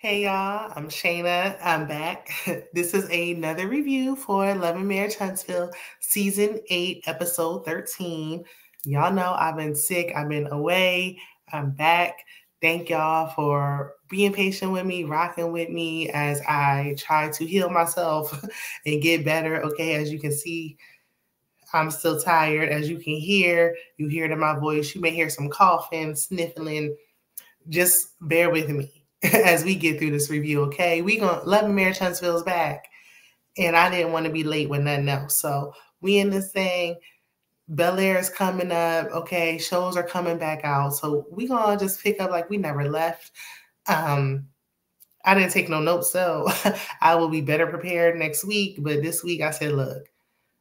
Hey y'all, I'm Shayna. I'm back. This is another review for Love and Marriage Huntsville, Season 8, Episode 13. Y'all know I've been sick, I've been away, I'm back. Thank y'all for being patient with me, rocking with me as I try to heal myself and get better. Okay, as you can see, I'm still tired. As you can hear, you hear it in my voice. You may hear some coughing, sniffling. Just bear with me as we get through this review, okay? We gonna Love and Marriage Huntsville's back, and I didn't want to be late with nothing else. So we in this thing. Bel Air is coming up, okay? Shows are coming back out, so we gonna just pick up like we never left. I didn't take no notes, so I will be better prepared next week. But this week I said, look,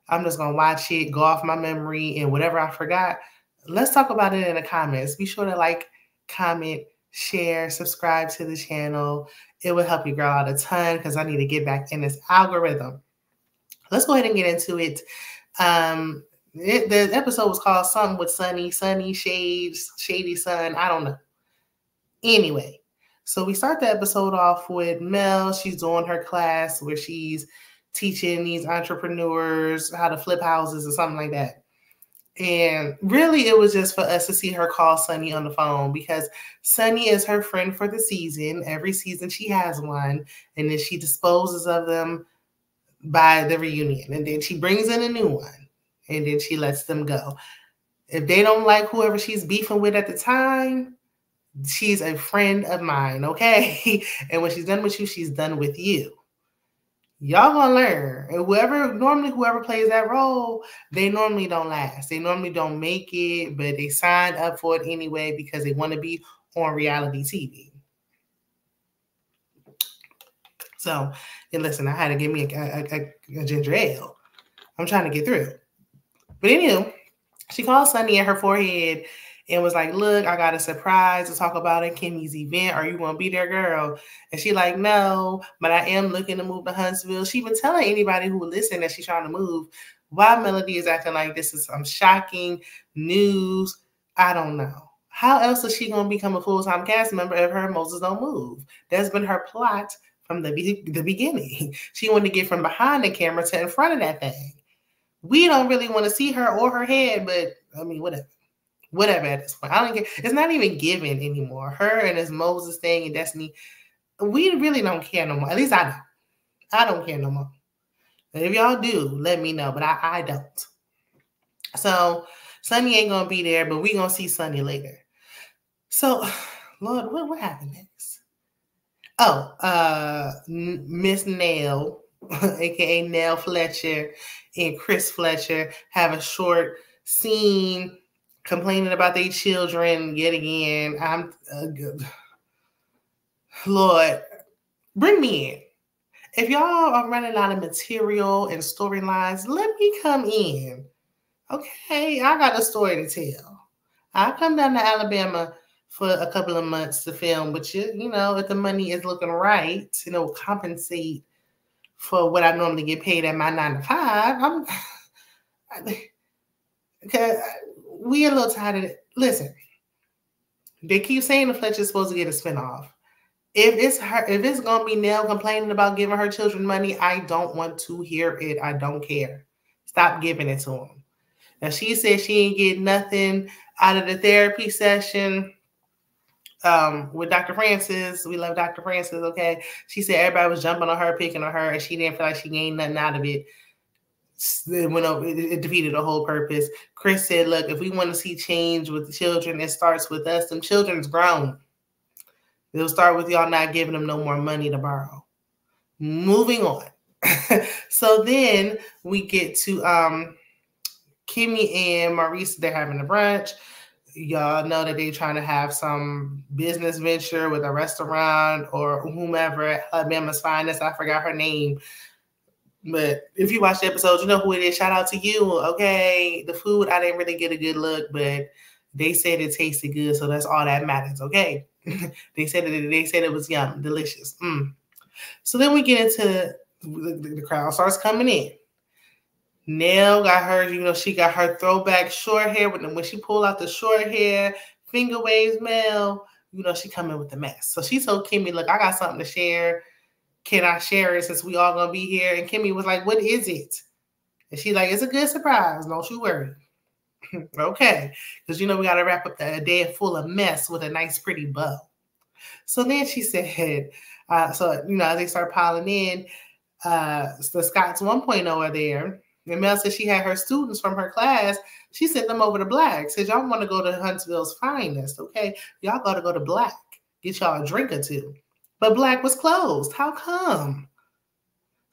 I'm just gonna watch it, go off my memory, and whatever I forgot, let's talk about it in the comments. Be sure to like, comment, share, subscribe to the channel. It will help your girl out a ton because I need to get back in this algorithm. Let's go ahead and get into it. The episode was called something with Sunny Shades, Shady Sun. I don't know. Anyway, so we start the episode off with Mel. She's doing her class where she's teaching these entrepreneurs how to flip houses or something like that. And really, it was just for us to see her call Sunny on the phone because Sunny is her friend for the season. Every season she has one, and then she disposes of them by the reunion. And then she brings in a new one, and then she lets them go. If they don't like whoever she's beefing with at the time, she's a friend of mine, okay? And when she's done with you, she's done with you. Y'all gonna learn. And whoever plays that role, they normally don't last. They normally don't make it, but they signed up for it anyway because they want to be on reality TV. So, and listen, I had to give me a ginger ale. I'm trying to get through. But anyway, she called Sunny at her forehead and was like, look, I got a surprise to talk about at Kimmy's event. Are you going to be there, girl? And she like, no, but I am looking to move to Huntsville. She been telling anybody who would listen that she's trying to move. Why Melody is acting like this is some shocking news, I don't know. How else is she going to become a full-time cast member if her Moses don't move? That's been her plot from the beginning. She wanted to get from behind the camera to in front of that thing. We don't really want to see her or her head, but I mean, whatever at this point. I don't care. It's not even given anymore. Her and this Moses thing and Destiny, we really don't care no more. At least I don't. I don't care no more. And if y'all do, let me know, but I don't. So Sunny ain't going to be there, but we going to see Sunny later. So, Lord, what happened next? Oh, Miss Nell, a.k.a. Nell Fletcher, and Chris Fletcher have a short scene complaining about their children yet again. I'm Lord, bring me in. If y'all are running out of material and storylines, let me come in. Okay, I got a story to tell. I'll come down to Alabama for a couple of months to film with you. You know, if the money is looking right, you know, compensate for what I normally get paid at my 9 to 5. We a little tired of it. Listen, they keep saying the Fletcher's supposed to get a spinoff. If it's gonna be Nell complaining about giving her children money, I don't want to hear it. I don't care. Stop giving it to them. Now she said she ain't get nothing out of the therapy session with Dr. Francis. We love Dr. Francis, okay? She said everybody was jumping on her, picking on her, and she didn't feel like she gained nothing out of it. It defeated the whole purpose. Chris said, look, if we want to see change with the children, it starts with us. Them children's grown. It'll start with y'all not giving them no more money to borrow. Moving on. So then we get to Kimmy and Maurice. They're having a brunch. Y'all know that they're trying to have some business venture with a restaurant or whomever, Alabama's Finest. I forgot her name. But if you watch the episode, you know who it is. Shout out to you, okay? The food, I didn't really get a good look, but they said it tasted good, so that's all that matters, okay? They said it was yum, delicious. So then we get into the crowd starts coming in. Nell got her, you know, she got her throwback short hair. When she pulled out the short hair, finger waves, Mel, she come in with the mess. So she told Kimmy, look, I got something to share. Can I share it since we all gonna be here? And Kimmy was like, what is it? And she's like, it's a good surprise. Don't you worry. Okay. Because we got to wrap up the day full of mess with a nice, pretty bow. So then she said, as they start piling in, the Scots 1.0 are there. And Mel said she had her students from her class. She sent them over to Black. Said, y'all want to go to Huntsville's finest, okay? Y'all got to go to Black. Get y'all a drink or two. But Black was closed. How come?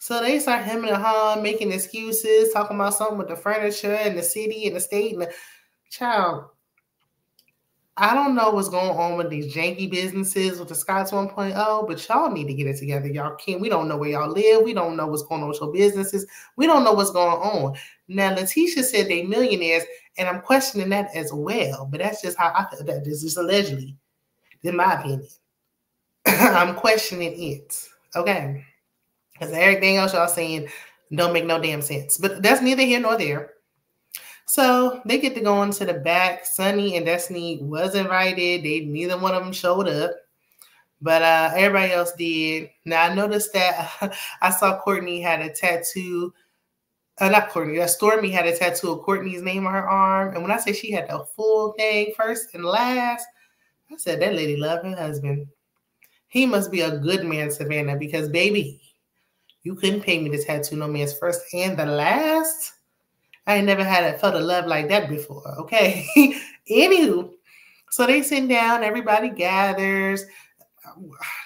So they start hemming and hawing, making excuses, talking about something with the furniture and the city and the state. And child, I don't know what's going on with these janky businesses with the Scots 1.0, but y'all need to get it together. Y'all can't. We don't know where y'all live. We don't know what's going on with your businesses. We don't know what's going on. Now, Letitia said they millionaires, and I'm questioning that as well. But that's just how I feel that this is allegedly, in my opinion. I'm questioning it. Okay. Because everything else y'all saying don't make no damn sense. But that's neither here nor there. So they get to go into the back. Sunny and Destiny was invited. Neither one of them showed up. But everybody else did. Now, I noticed that I saw Courtney had a tattoo. Not Courtney. Stormy had a tattoo of Courtney's name on her arm. And when I say she had the full thing first and last, I said, that lady loved her husband. He must be a good man, Savannah, because, baby, you couldn't pay me to tattoo no man's first and the last. I ain't never felt a love like that before, okay? Anywho, so they sit down, everybody gathers.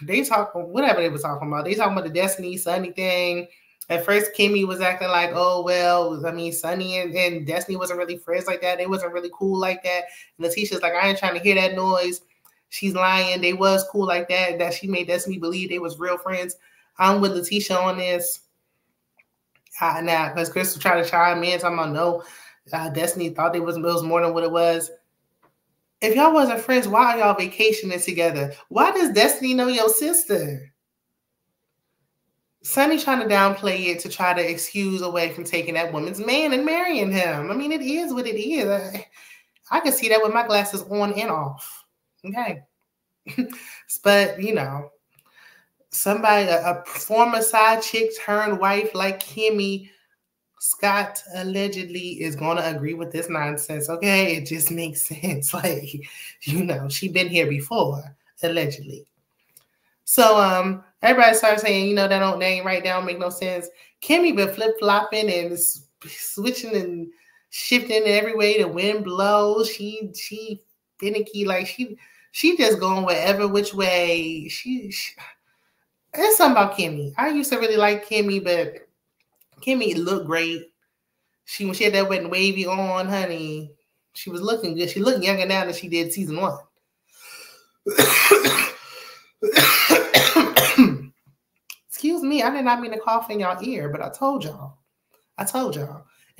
They talk, whatever they were talking about. They talking about the Destiny, Sunny thing. At first, Kimmy was acting like, oh, well, I mean, Sunny and Destiny wasn't really friends like that. They wasn't really cool like that. And Letitia's like, I ain't trying to hear that noise. She's lying. They was cool like that. That she made Destiny believe they was real friends. I'm with Letitia on this. Now, because Chris was trying to chime in, talking about no, Destiny thought it was more than what it was. If y'all wasn't friends, why are y'all vacationing together? Why does Destiny know your sister? Sunny trying to downplay it to try to excuse away from taking that woman's man and marrying him. I mean, it is what it is. I can see that with my glasses on and off. Okay. But, somebody, a former side chick turned wife like Kimmy Scott allegedly is going to agree with this nonsense. Okay. It just makes sense. Like, she been here before, allegedly. So, everybody starts saying, that ain't right. That don't make no sense. Kimmy been flip-flopping and switching and shifting every way the wind blows. She finicky. Like, she just going wherever, which way. It's something about Kimmy. I used to really like Kimmy, but Kimmy looked great. When she had that wet and wavy on, honey, she was looking good. She looked younger now than she did season 1. Excuse me, I did not mean to cough in y'all ear, but I told y'all. And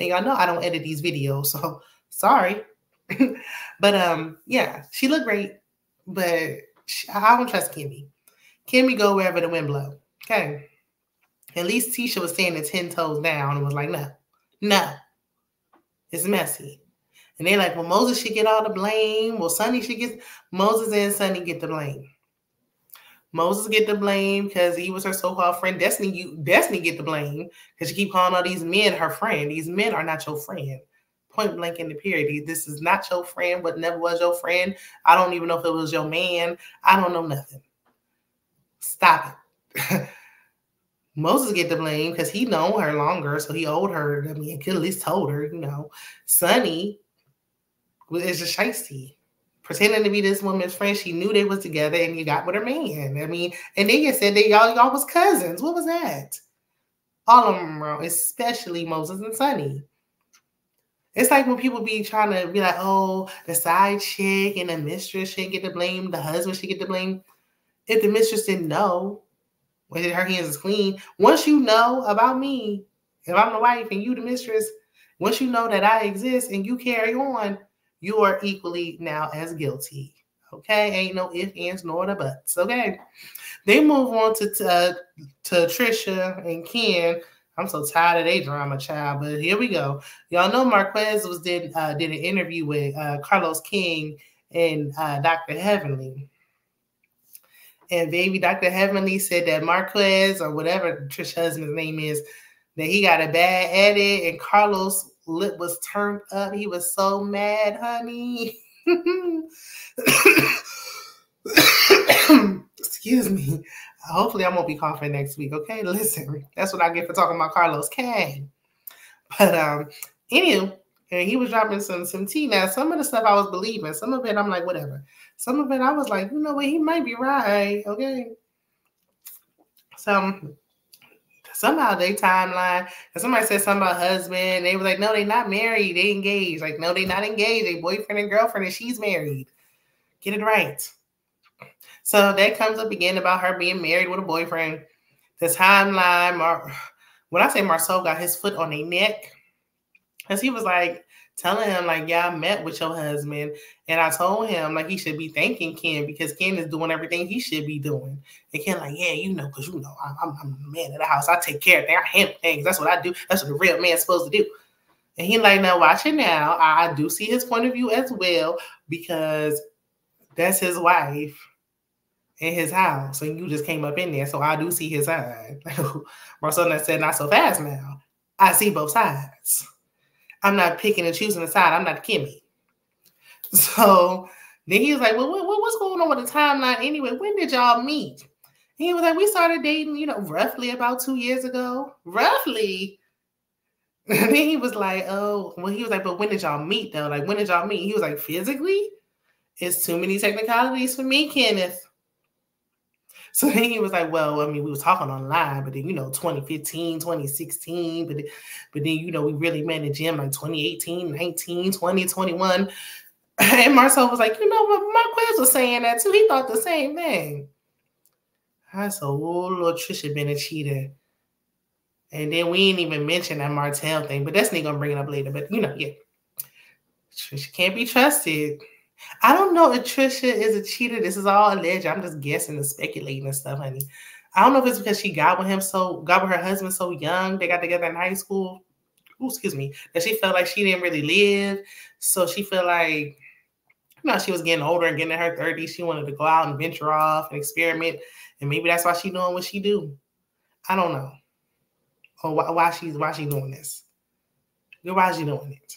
y'all know I don't edit these videos, so sorry. But yeah, she looked great, but I don't trust Kimmy. Kimmy go wherever the wind blow. Okay. At least Tisha was standing 10 toes down and was like, no. It's messy. And they're like, well, Moses should get all the blame. Well, Moses and Sunny get the blame. Moses get the blame because he was her so-called friend. Destiny get the blame because she keep calling all these men her friend. These men are not your friend. Point blank in the period. This is not your friend. What never was your friend. I don't even know if it was your man. I don't know nothing. Stop it. Moses get the blame because he known her longer, so he owed her. I mean, he could at least told her, Sunny is just shiesty. Pretending to be this woman's friend. She knew they was together and you got with her man. I mean, and they just said that y'all was cousins. What was that? All of them wrong, especially Moses and Sunny. It's like when people be trying to be like, oh, the side chick and the mistress should get the blame. The husband should get the blame. If the mistress didn't know, when her hands is clean, once you know about me, if I'm the wife and you the mistress, once you know that I exist and you carry on, you are equally now as guilty. Okay? Ain't no ifs, ands, nor the buts. Okay? They move on to Trisha and Ken. I'm so tired of their drama, child, but here we go. Y'all know Marquez did an interview with Carlos King and Dr. Heavenly. And baby Dr. Heavenly said that Marquez, or whatever Trisha's husband's name is, that he got a bad edit, and Carlos' lip was turned up. He was so mad, honey. Excuse me. Hopefully I won't be coughing next week. Okay, listen, that's what I get for talking about Carlos Kang. But anyway, and he was dropping some tea. Now, some of the stuff I was believing, some of it I'm like, whatever. Some of it I was like, you know what, he might be right. Okay. So somehow they timeline, and somebody said something about husband. They were like, no, they not married. They engaged. Like, no, they not engaged. They boyfriend and girlfriend, and she's married. Get it right. So that comes up again about her being married with a boyfriend. The timeline, when I say Marceau got his foot on their neck, because he was like telling him, like, yeah, I met with your husband, and I told him, like, he should be thanking Ken because Ken is doing everything he should be doing. And Ken, like, yeah, you know, because you know, I'm the man of the house. I take care of things. I handle things. That's what I do. That's what a real man's supposed to do. And he like, now watch it now. I do see his point of view as well, because that's his wife in his house, and you just came up in there, so I do see his side. Marcel said, not so fast now. I see both sides. I'm not picking and choosing a side. I'm not Kimmy. So then he was like, well, what's going on with the timeline anyway? When did y'all meet? And he was like, we started dating, you know, roughly about 2 years ago. Roughly. And then he was like, oh, well, he was like, but when did y'all meet though? Like, when did y'all meet? He was like, physically? It's too many technicalities for me, Kenneth. So then he was like, well, I mean, we were talking online, but then, you know, 2015, 2016, but then, you know, we really met in the gym like 2018, 19, 20, 21. And Marcel was like, you know what, Marquez was saying that too. He thought the same thing. I said, oh, little Trisha been a cheater. And then we ain't even mention that Martell thing, but that's not going to bring it up later. But, you know, yeah. Trisha can't be trusted. I don't know if Trisha is a cheater. This is all alleged. I'm just guessing and speculating and stuff, honey. I don't know if it's because she got with her husband so young. They got together in high school. Ooh, excuse me. That she felt like she didn't really live. So she felt like, you know, she was getting older and getting in her 30s. She wanted to go out and venture off and experiment. And maybe that's why she doing what she do. I don't know. Or why she doing this. Why is she doing it?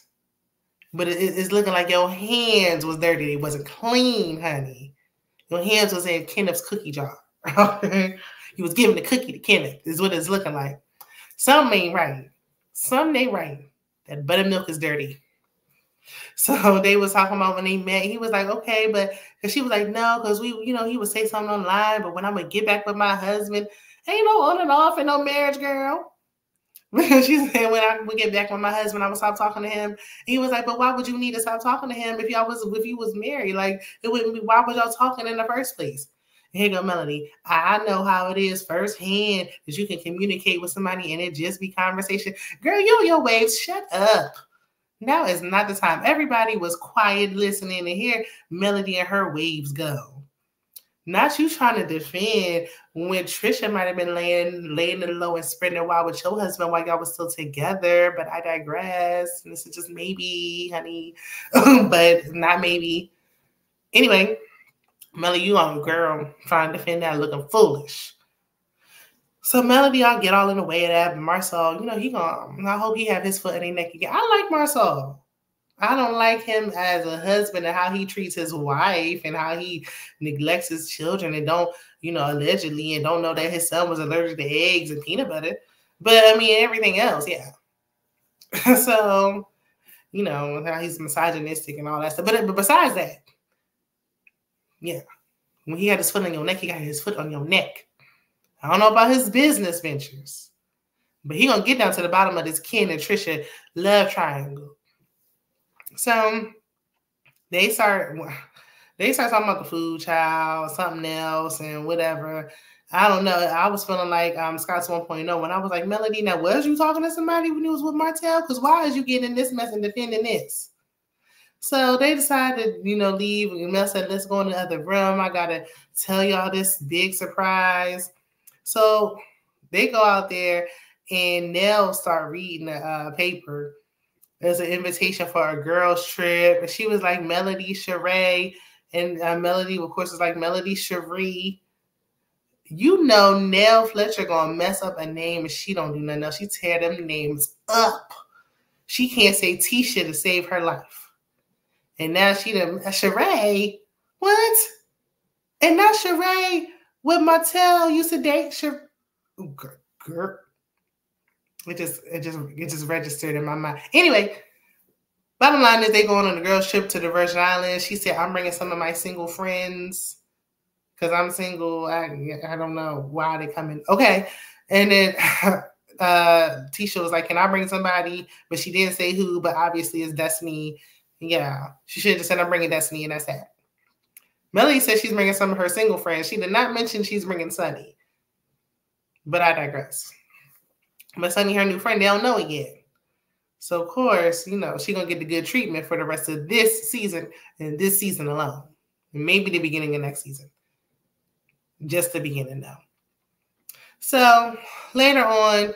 But it's looking like your hands was dirty. It wasn't clean, honey. Your hands was in Kenneth's cookie jar. He was giving the cookie to Kenneth, is what it's looking like. Something ain't right. Something ain't right. That buttermilk is dirty. So they was talking about when they met. He was like, okay, but because she was like, no, because we, you know, he would say something online, but when I'm going to get back with my husband, ain't no on and off and no marriage, girl. She said, when I would get back with my husband, I would stop talking to him. He was like, but why would you need to stop talking to him if you was married? Like, it wouldn't be, why was y'all talking in the first place? And here go Melody. I know how it is firsthand that you can communicate with somebody and it just be conversation. Girl, your waves, shut up. Now is not the time. Everybody was quiet listening to hear Melody and her waves go. Not you trying to defend when Trisha might have been laying it low and spreading it wild with your husband while y'all was still together. But I digress. This is just maybe, honey, but not maybe. Anyway, Melody, you on girl trying to defend that looking foolish. So Melody, I'll get all in the way of that. But Marcel, you know, I hope he have his foot in their neck again. I like Marcel. I don't like him as a husband and how he treats his wife and how he neglects his children and don't, you know, allegedly, and don't know that his son was allergic to eggs and peanut butter. But I mean, everything else, yeah. So, you know, how he's misogynistic and all that stuff. But besides that, yeah, when he had his foot on your neck, he got his foot on your neck. I don't know about his business ventures, but he gonna get down to the bottom of this Ken and Trisha love triangle. So they start talking about the food child, something else, and whatever. I don't know. I was feeling like Scott's 1.0 when I was like, Melody, now was you talking to somebody when you was with Martell? Because why is you getting in this mess and defending this? So they decided to, you know, leave. And Mel said, let's go in the other room. I got to tell y'all this big surprise. So they go out there and Nell start reading the paper. There's an invitation for a girls' trip. And she was like Melody Sheree. And Melody, of course, was like Melody Cherie. You know Nell Fletcher gonna mess up a name and she don't do nothing else. She tear them names up. She can't say Tisha to save her life. And now she done Sheree. What? And now Sheree with Martell used to date Sheree. Girl. It just registered in my mind. Anyway, bottom line is they going on a girls trip to the Virgin Islands. She said, I'm bringing some of my single friends because I'm single. I don't know why they coming. Okay. And then Tisha was like, can I bring somebody? But she didn't say who, but obviously it's Destiny. Yeah. She should have just said, I'm bringing Destiny, and that's that. Melody said she's bringing some of her single friends. She did not mention she's bringing Sunny. But I digress. But Sunny, her new friend, they don't know it yet. So, of course, you know, she's going to get the good treatment for the rest of this season and this season alone. And maybe the beginning of next season. Just the beginning, though. So, later on,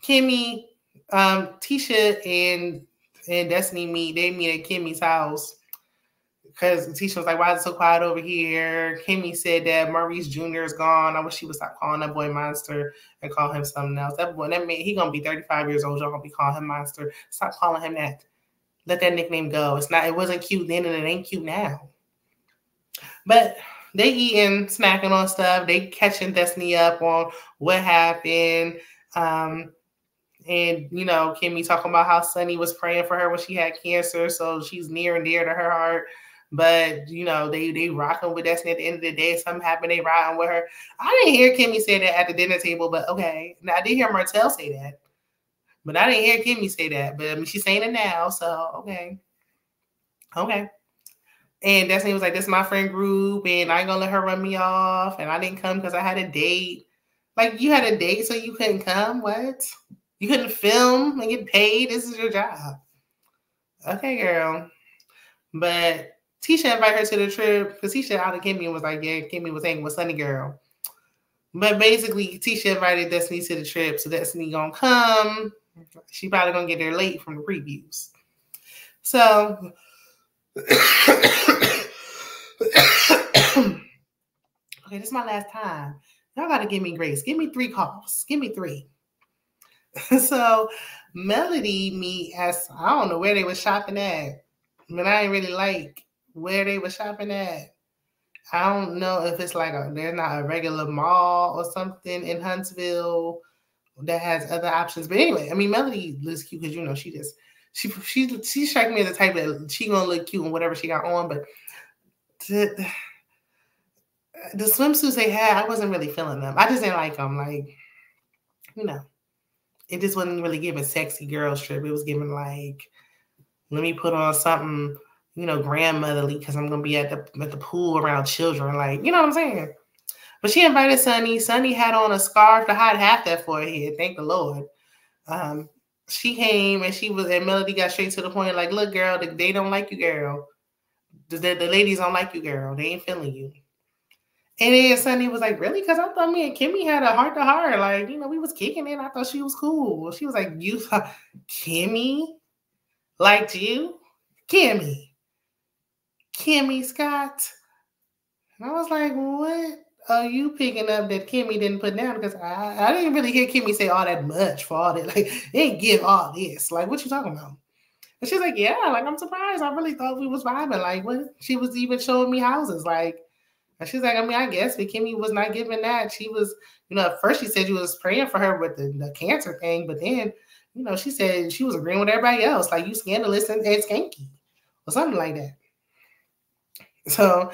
Kimmy, Tisha, and Destiny meet. They meet at Kimmy's house. Because Tisha was like, why is it so quiet over here? Kimmy said that Maurice Jr. is gone. I wish she would stop calling that boy Monster and call him something else. That boy, that man, he going to be 35 years old. Y'all going to be calling him Monster. Stop calling him that. Let that nickname go. It wasn't cute then and it ain't cute now. But they eating, snacking on stuff. They catching Destiny up on what happened. And, you know, Kimmy talking about how Sunny was praying for her when she had cancer. So she's near and dear to her heart. But, you know, they rocking with Destiny at the end of the day. Something happened, they riding with her. I didn't hear Kimmy say that at the dinner table, but okay. Now, I did hear Martell say that. But I didn't hear Kimmy say that. But I mean, she's saying it now, so okay. Okay. And Destiny was like, this is my friend group, and I ain't gonna let her run me off. And I didn't come because I had a date. Like, you had a date, so you couldn't come? What? You couldn't film and get paid? This is your job. Okay, girl. But Tisha invited her to the trip because Tisha out of Kimmy was like, yeah, Kimmy was hanging with Sunny Girl. But basically, Tisha invited Destiny to the trip, so Destiny gonna come. She probably gonna get there late from the previews. So, okay, this is my last time. Y'all gotta give me grace. Give me 3 coughs. Give me 3. So, Melody me asked, I don't know where they were shopping at, but I ain't really like where they were shopping at. I don't know if it's like there's not a regular mall or something in Huntsville that has other options. But anyway, I mean, Melody looks cute because, you know, she strikes me as the type that she gonna look cute in whatever she got on. But the swimsuits they had, I wasn't really feeling them. I just didn't like them. Like, you know, it just wasn't really giving sexy girl trip. It was giving like, let me put on something, you know, grandmotherly because I'm gonna be at the pool around children. Like, you know what I'm saying? But she invited Sunny. Sunny had on a scarf to hide half that forehead. Thank the Lord. She came and Melody got straight to the point. Like, look, girl, they don't like you, girl. The ladies don't like you, girl. They ain't feeling you. And then Sunny was like, really? Because I thought me and Kimmy had a heart to heart. Like, you know, we was kicking it. I thought she was cool. She was like, you thought Kimmy liked you? Kimmy Scott. And I was like, what are you picking up that Kimmy didn't put down? Because I didn't really hear Kimmy say all that much for all that. Like, they didn't give all this. Like, what you talking about? And she's like, yeah, like, I'm surprised. I really thought we was vibing. Like, what? She was even showing me houses. Like, and she's like, I mean, I guess, but Kimmy was not giving that. She was, you know, at first she said you was praying for her with the cancer thing, but then, you know, she said she was agreeing with everybody else. Like, you scandalous and skanky or something like that. So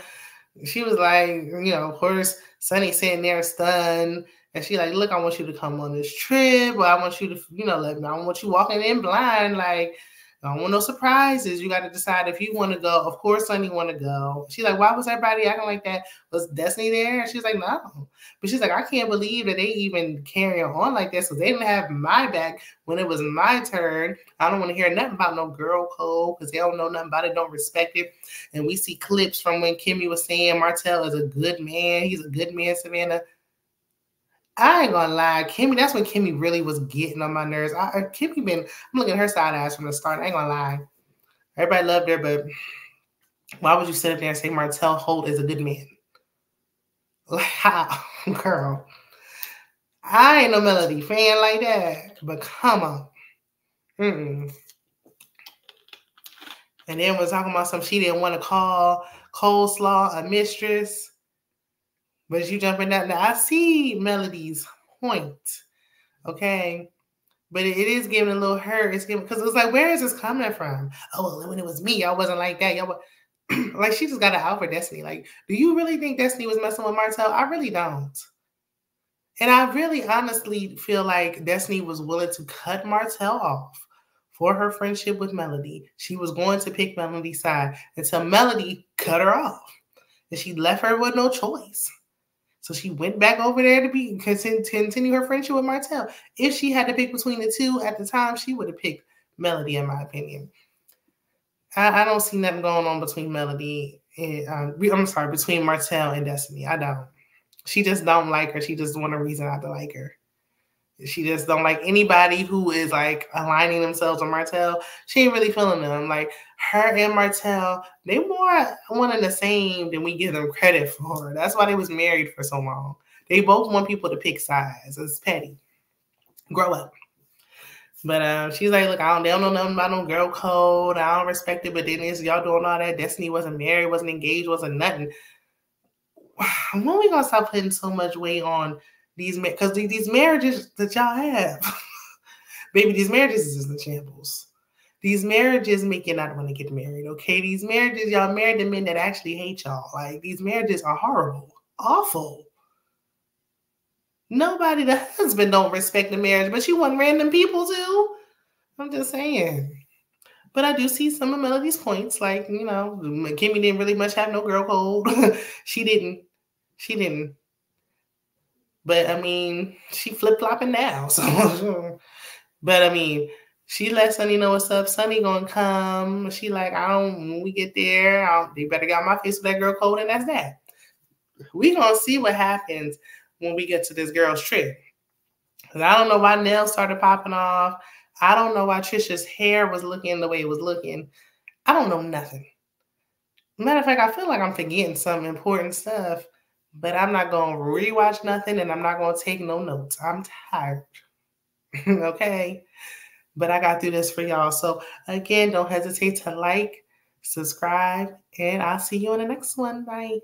she was like, you know, of course, Sunny sitting there stunned. And she like, look, I want you to come on this trip. Or I want you to, you know, I don't want you walking in blind. Like, I don't want no surprises. You got to decide if you want to go. Of course, Sunny want to go. She's like, why was everybody acting like that? Was Destiny there? And she's like, no. But she's like, I can't believe that they even carrying on like this. So they didn't have my back when it was my turn. I don't want to hear nothing about no girl code because they don't know nothing about it, don't respect it. And we see clips from when Kimmy was saying Martell is a good man. He's a good man, Savannah. I ain't gonna lie, Kimmy, that's when Kimmy really was getting on my nerves. I'm looking at her side eyes from the start. I ain't gonna lie. Everybody loved her, but why would you sit up there and say Martell Holt is a good man? Like, how? Girl, I ain't no Melody fan like that, but come on. Mm-mm. And then we're talking about some she didn't want to call Coleslaw a mistress, but you jumping out. Now I see Melody's point, okay? But it is giving a little hurt. It's giving because it's like, where is this coming from? Oh, well, when it was me, I wasn't like that. Y'all, like she just got an out for Destiny. Like, do you really think Destiny was messing with Martell? I really don't. And I really honestly feel like Destiny was willing to cut Martell off for her friendship with Melody. She was going to pick Melody's side until Melody cut her off. And she left her with no choice. So she went back over there to continue her friendship with Martell. If she had to pick between the two at the time, she would have picked Melody, in my opinion. I don't see nothing going on between Melody and between Martell and Destiny. I don't. She just don't like her. She just want a reason not to like her. She just don't like anybody who is like aligning themselves with Martell. She ain't really feeling them. Like her and Martell, they more one and the same than we give them credit for. That's why they was married for so long. They both want people to pick sides. It's petty. Grow up. But she's like, look, they don't know nothing about no girl code. I don't respect it. But then y'all doing all that. Destiny wasn't married, wasn't engaged, wasn't nothing. When we gonna stop putting so much weight on these because these marriages that y'all have, baby, these marriages is in shambles. These marriages make you not want to get married, okay? These marriages, y'all married to men that actually hate y'all. Like, these marriages are horrible, awful. Nobody, the husband don't respect the marriage, but you want random people to? I'm just saying. But I do see some of Melody's points. Like, you know, Kimmy didn't really much have no girl code. She didn't. But I mean, she flip-flopping now. So, but I mean, she let Sonny know what's up. Sonny gonna come. She like, when we get there, they better get on my face with that girl code, and that's that. We gonna see what happens when we get to this girl's trip. Cause I don't know why nails started popping off. I don't know why Trisha's hair was looking the way it was looking. I don't know nothing. Matter of fact, I feel like I'm forgetting some important stuff, but I'm not going to rewatch nothing and I'm not going to take no notes. I'm tired. Okay? But I got to do this for y'all. So again, don't hesitate to like, subscribe, and I'll see you on the next one. Bye.